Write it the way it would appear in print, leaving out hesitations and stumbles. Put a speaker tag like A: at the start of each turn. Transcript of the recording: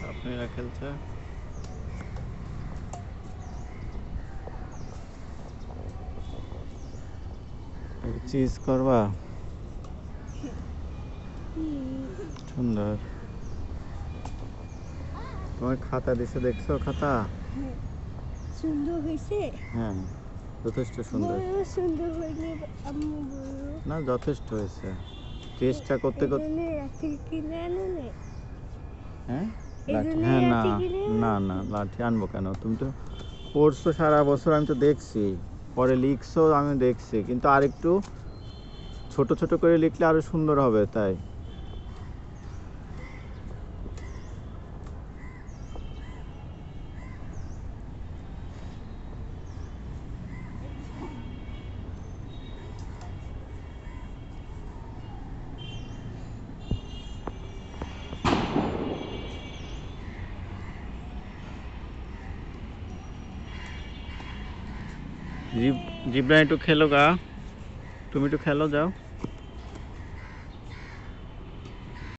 A: আপনারা খেলছে চিজ করবা সুন্দর তোমার খাতা দিছে দেখছো খাতা
B: সুন্দর হয়েছে
A: হ্যাঁ যথেষ্ট সুন্দর
B: সুন্দর হয়নি আম্মু বলল
A: না যথেষ্ট হয়েছে চেষ্টা করতে করতে হ্যাঁ হ্যাঁ না না না লাঠি আনবো কেন তুমি তো পড়ছো সারা বছর আমি তো দেখছি পরে লিখছো আমি দেখছি কিন্তু আরেকটু ছোট ছোট করে লিখলে আরো সুন্দর হবে তাই জিব্রান একটু খেলো গা তুমি একটু খেলো যাও